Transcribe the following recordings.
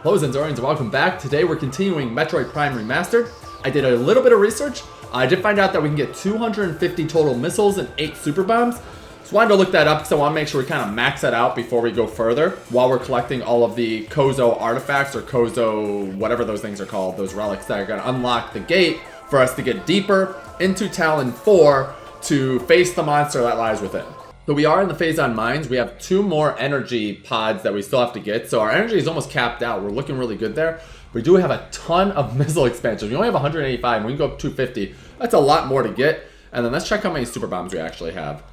Hello XanZorians and welcome back. Today we're continuing Metroid Prime Remastered. I did a little bit of research. I did find out that we can get 250 total missiles and 8 super bombs. So I wanted to look that up because I want to make sure we kind of max that out before we go further while we're collecting all of the Chozo artifacts or Chozo, whatever those things are called, those relics that are going to unlock the gate for us to get deeper into Tallon IV to face the monster that lies within. So we are in the Phazon Mines. We have 2 more energy pods that we still have to get. So our energy is almost capped out. We're looking really good there. We do have a ton of missile expansions. We only have 185 and we can go up 250. That's a lot more to get. And then let's check how many super bombs we actually have.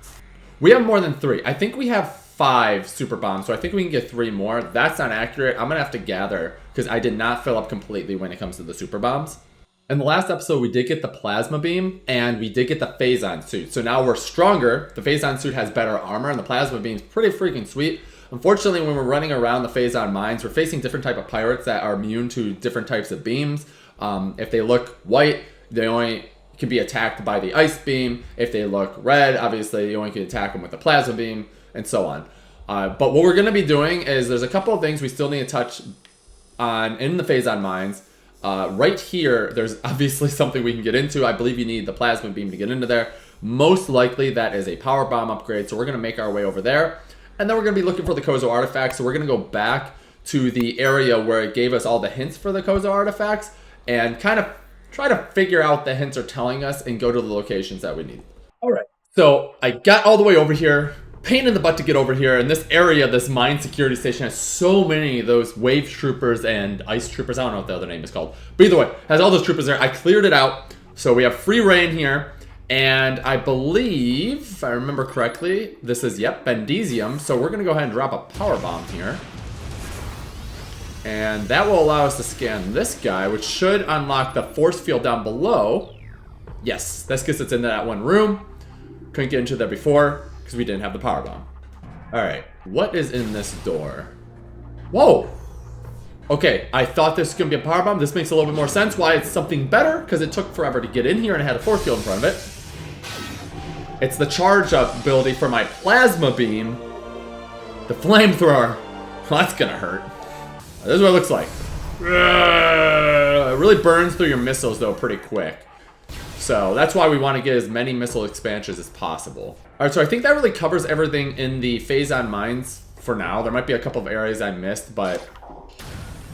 We have more than 3. I think we have 5 super bombs. So I think we can get 3 more. That's not accurate. I'm going to have to gather because I did not fill up completely when it comes to the super bombs. In the last episode, we did get the plasma beam, and we did get the Phazon suit. So now we're stronger. The Phazon suit has better armor, and the plasma beam's pretty freaking sweet. Unfortunately, when we're running around the Phazon Mines, we're facing different type of pirates that are immune to different types of beams. If they look white, they only can be attacked by the ice beam. If they look red, obviously, you only can attack them with the plasma beam, and so on. But what we're going to be doing is there's a couple of things we still need to touch on in the Phazon Mines. Right here, there's obviously something we can get into. I believe you need the plasma beam to get into there. Most likely that is a power bomb upgrade, so we're going to make our way over there. And then we're going to be looking for the Chozo artifacts, so we're going to go back to the area where it gave us all the hints for the Chozo artifacts and kind of try to figure out the hints are telling us and go to the locations that we need. All right, so I got all the way over here. Pain in the butt to get over here, and this area, this mine security station, has so many of those wave troopers and ice troopers. I don't know what the other name is called, but either way, has all those troopers there. I cleared it out, so we have free reign here, and I believe, if I remember correctly, this is, yep, Bendesium, so we're gonna go ahead and drop a power bomb here, and that will allow us to scan this guy, which should unlock the force field down below. Yes, this gets us into that one room. Couldn't get into there before because we didn't have the power bomb. All right, what is in this door? Whoa. Okay, I thought this was gonna be a power bomb. This makes a little bit more sense why it's something better, because it took forever to get in here and it had a force field in front of it. It's the charge up ability for my plasma beam. The Flamethrower. Well, that's gonna hurt. This is what it looks like. It really burns through your missiles though pretty quick. So that's why we want to get as many missile expansions as possible. All right, so I think that really covers everything in the Phazon Mines for now. There might be a couple of areas I missed, but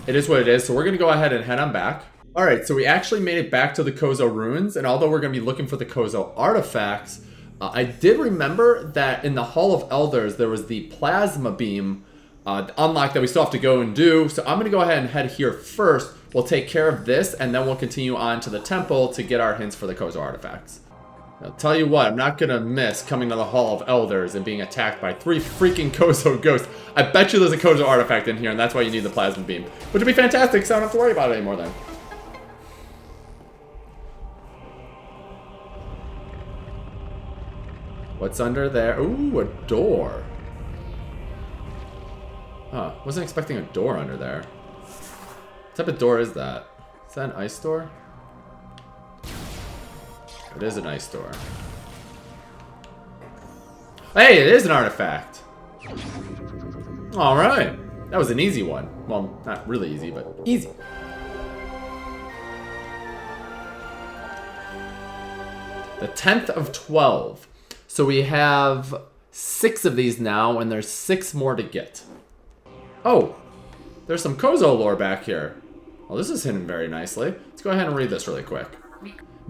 it is what it is. So we're going to go ahead and head on back. All right, so we actually made it back to the Chozo ruins. And although we're going to be looking for the Chozo artifacts, I did remember that in the Hall of Elders, there was the plasma beam unlock that we still have to go and do. So I'm going to go ahead and head here first. We'll take care of this, and then we'll continue on to the temple to get our hints for the Chozo artifacts. I'll tell you what, I'm not going to miss coming to the Hall of Elders and being attacked by 3 freaking Chozo ghosts. I bet you there's a Chozo artifact in here, and that's why you need the plasma beam. Which would be fantastic, so I don't have to worry about it anymore then. What's under there? Ooh, a door. Huh, wasn't expecting a door under there. What type of door is that? Is that an ice door? It is an ice door. Hey, it is an artifact! Alright. That was an easy one. Well, not really easy, but easy. The 10th of 12. So we have 6 of these now, and there's 6 more to get. Oh, there's some Chozo lore back here. Well, this is hidden very nicely. Let's go ahead and read this really quick.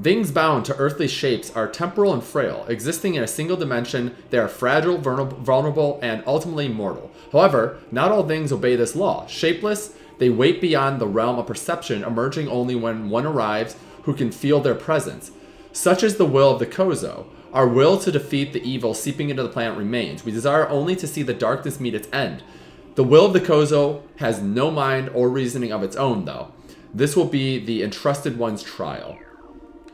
Things bound to earthly shapes are temporal and frail. Existing in a single dimension, they are fragile, vulnerable, and ultimately mortal. However, not all things obey this law. Shapeless, they wait beyond the realm of perception, emerging only when one arrives who can feel their presence. Such is the will of the Chozo. Our will to defeat the evil seeping into the planet remains. We desire only to see the darkness meet its end. The will of the Chozo has no mind or reasoning of its own, though. This will be the entrusted one's trial.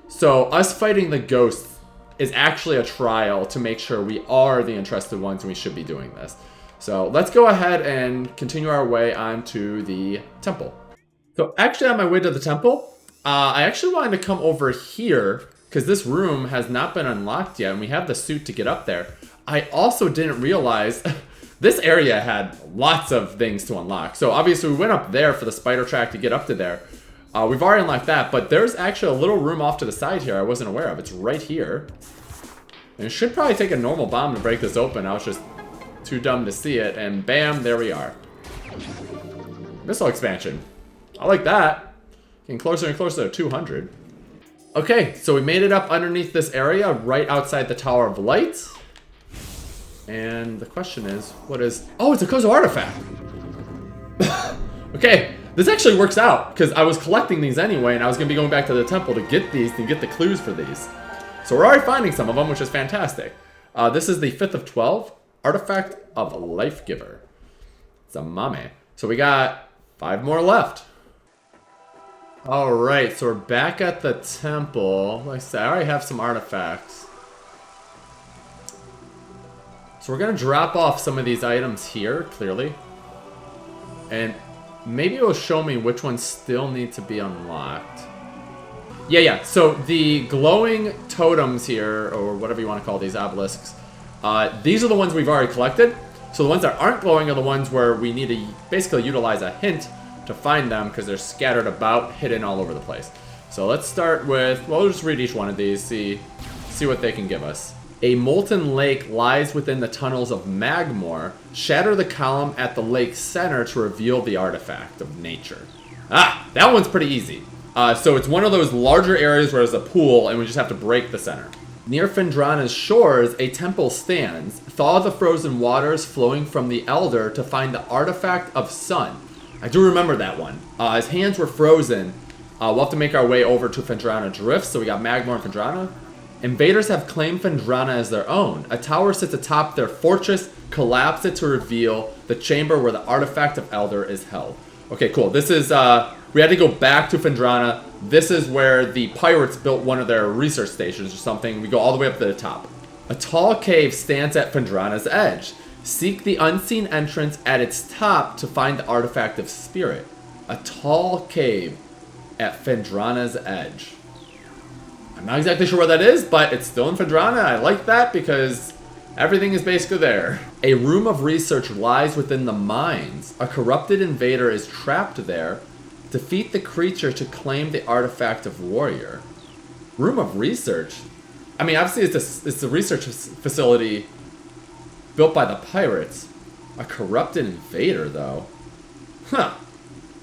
So us fighting the ghosts is actually a trial to make sure we are the entrusted ones and we should be doing this. So let's go ahead and continue our way onto the temple. So actually on my way to the temple, I actually wanted to come over here because this room has not been unlocked yet and we have the suit to get up there. I also didn't realize This area had lots of things to unlock. So obviously we went up there for the spider track to get up to there. We've already unlocked that, but there's actually a little room off to the side here I wasn't aware of. It's right here. And it should probably take a normal bomb to break this open. I was just too dumb to see it, and bam, there we are. Missile expansion. I like that. Getting closer and closer to 200. Okay, so we made it up underneath this area, right outside the Tower of Light. And the question is, what is... Oh, it's a Chozo artifact! Okay, this actually works out, because I was collecting these anyway, and I was going to be going back to the temple to get these, to get the clues for these. So we're already finding some of them, which is fantastic. This is the 5th of 12, Artifact of Life Giver. It's a mame. So we got 5 more left. Alright, so we're back at the temple. Like I said, I already have some artifacts. So we're going to drop off some of these items here, clearly. And maybe it will show me which ones still need to be unlocked. Yeah, so the glowing totems here, or whatever you want to call these obelisks, these are the ones we've already collected. So the ones that aren't glowing are the ones where we need to basically utilize a hint to find them, because they're scattered about, hidden all over the place. So let's start with, well, we'll just read each one of these, see what they can give us. A molten lake lies within the tunnels of Magmor. Shatter the column at the lake's center to reveal the artifact of nature. Ah, that one's pretty easy. So it's one of those larger areas where there's a pool, and we just have to break the center. Near Phendrana's shores, a temple stands. Thaw the frozen waters flowing from the Elder to find the artifact of sun. I do remember that one. His hands were frozen. We'll have to make our way over to Phendrana Drift, so we got Magmor and Phendrana. Invaders have claimed Phendrana as their own. A tower sits atop their fortress. Collapse it to reveal the chamber where the artifact of Elder is held. Okay, cool. This is, we had to go back to Phendrana. This is where the pirates built one of their research stations or something. We go all the way up to the top. A tall cave stands at Phendrana's edge. Seek the unseen entrance at its top to find the artifact of spirit. A tall cave at Phendrana's edge. I'm not exactly sure where that is, but it's still in Phendrana. I like that because everything is basically there. A room of research lies within the mines. A corrupted invader is trapped there. Defeat the creature to claim the artifact of warrior. Room of research? I mean, obviously it's a research facility built by the pirates. A corrupted invader, though. Huh.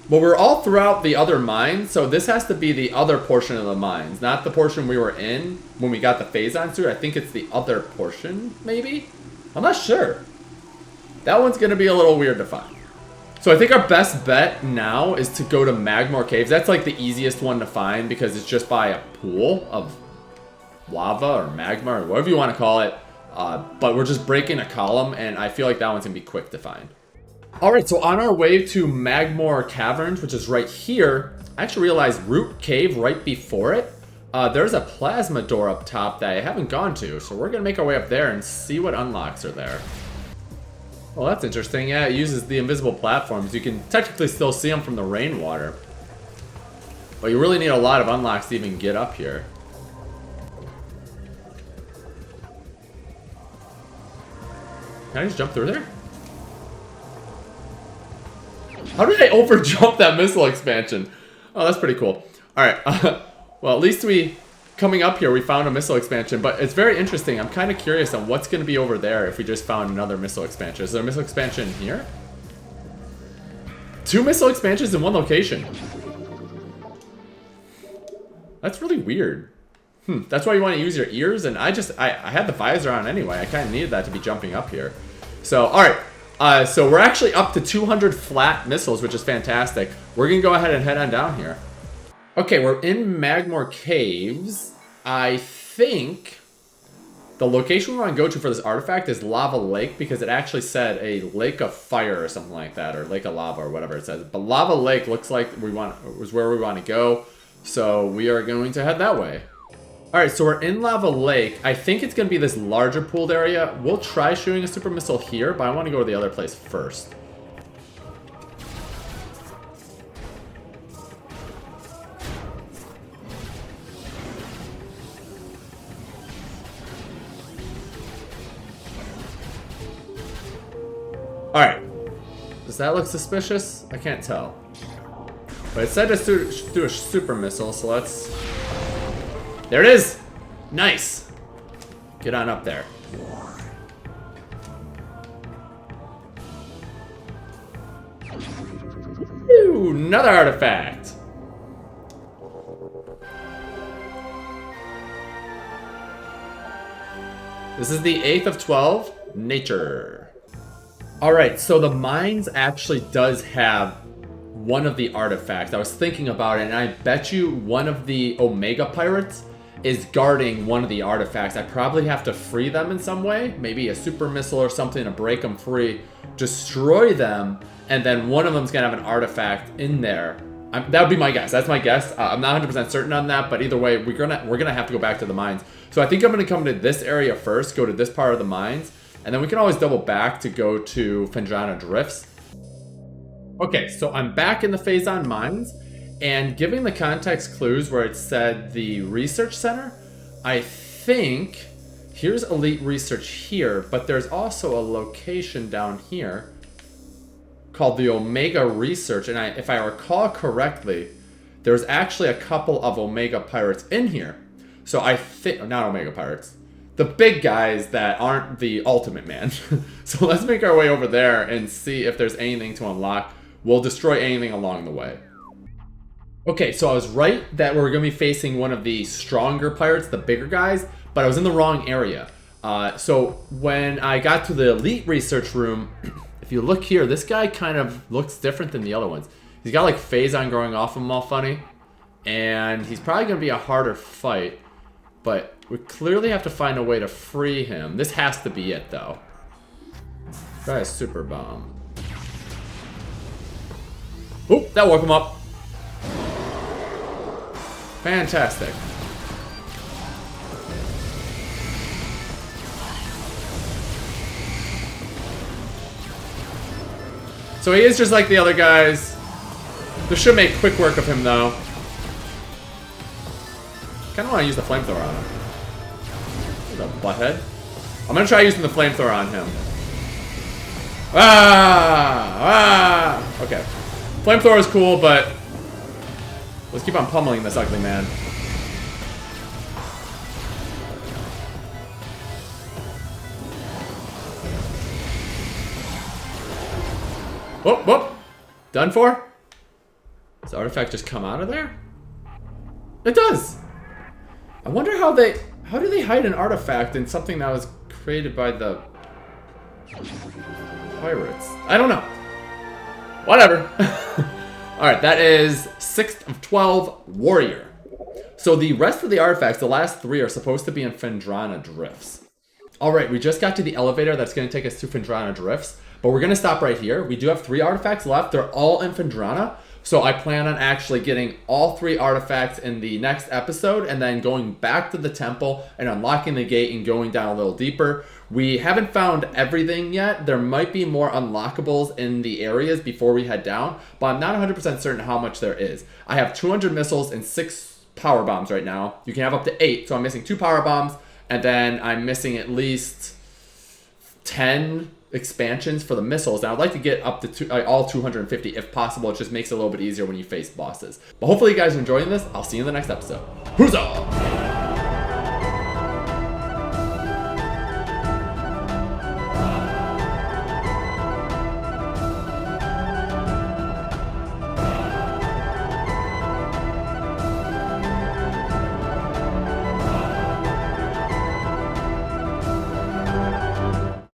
Well, we're all throughout the other mines, so this has to be the other portion of the mines, not the portion we were in when we got the Phazon suit. I think it's the other portion, maybe? I'm not sure. That one's going to be a little weird to find. So I think our best bet now is to go to Magmor Caves. That's like the easiest one to find because it's just by a pool of lava or magma or whatever you want to call it. But we're just breaking a column, and I feel like that one's going to be quick to find. Alright, so on our way to Magmor Caverns, which is right here, I actually realized Root Cave right before it. There's a plasma door up top that I haven't gone to, so we're going to make our way up there and see what unlocks are there. Well, that's interesting. Yeah, it uses the invisible platforms. You can technically still see them from the rainwater. But you really need a lot of unlocks to even get up here. Can I just jump through there? How did I overjump that missile expansion? Oh, that's pretty cool. Alright, well, at least coming up here, we found a missile expansion, but it's very interesting. I'm kind of curious on what's going to be over there if we just found another missile expansion. Is there a missile expansion here? 2 missile expansions in one location. That's really weird. That's why you want to use your ears, and I had the visor on anyway. I kind of needed that to be jumping up here. So, alright. So we're actually up to 200 flat missiles, which is fantastic. We're going to go ahead and head on down here. Okay, we're in Magmor Caves. I think the location we want to go to for this artifact is Lava Lake, because it actually said a lake of fire or something like that, or lake of lava or whatever it says. But Lava Lake looks like was where we want to go, so we are going to head that way. Alright, so we're in Lava Lake. I think it's going to be this larger pooled area. We'll try shooting a super missile here, but I want to go to the other place first. Does that look suspicious? I can't tell. But it said to do a super missile, so let's... There it is! Nice! Get on up there. Ooh, another artifact! This is the 8th of 12, Nature. Alright, so the mines actually does have one of the artifacts. I was thinking about it, and I bet you one of the Omega Pirates is guarding one of the artifacts. I probably have to free them in some way. Maybe a super missile or something to break them free. Destroy them, and then one of them's gonna have an artifact in there. That would be my guess. That's my guess. I'm not 100% certain on that, but either way, we're gonna have to go back to the mines. So I think I'm gonna come to this area first, go to this part of the mines, and then we can always double back to go to Phendrana Drifts. Okay, so I'm back in the Phazon Mines, and giving the context clues where it said the research center, I think here's Elite Research here, but there's also a location down here called the Omega Research, and if I recall correctly, there's actually a couple of Omega Pirates in here. So I think, not Omega Pirates, the big guys that aren't the Ultimate Man. So let's make our way over there and see if there's anything to unlock. We'll destroy anything along the way. Okay, so I was right that we're going to be facing one of the stronger pirates, the bigger guys, but I was in the wrong area. So when I got to the Elite Research Room, if you look here, this guy kind of looks different than the other ones. He's got like Phazon growing off him all funny, and he's probably going to be a harder fight, but we clearly have to find a way to free him. This has to be it, though. Try a super bomb. Oop, that woke him up. Fantastic. So he is just like the other guys. This should make quick work of him, though. Kind of want to use the flamethrower on him. He's a butthead. I'm going to try using the flamethrower on him. Okay. Flamethrower is cool, but let's keep on pummeling this ugly man. Whoop, whoop. Done for? Does the artifact just come out of there? It does. I wonder how do they hide an artifact in something that was created by the pirates? I don't know. Whatever. Alright, that is 6th of 12, Warrior. So the rest of the artifacts, the last 3, are supposed to be in Phendrana Drifts. Alright, we just got to the elevator that's going to take us to Phendrana Drifts, but we're going to stop right here. We do have 3 artifacts left. They're all in Phendrana, so I plan on actually getting all 3 artifacts in the next episode and then going back to the temple and unlocking the gate and going down a little deeper. We haven't found everything yet. There might be more unlockables in the areas before we head down, but I'm not 100% certain how much there is. I have 200 missiles and 6 power bombs right now. You can have up to 8, so I'm missing 2 power bombs, and then I'm missing at least 10 expansions for the missiles. Now I'd like to get up to all 250 if possible. It just makes it a little bit easier when you face bosses. But hopefully you guys are enjoying this. I'll see you in the next episode. Huzzah!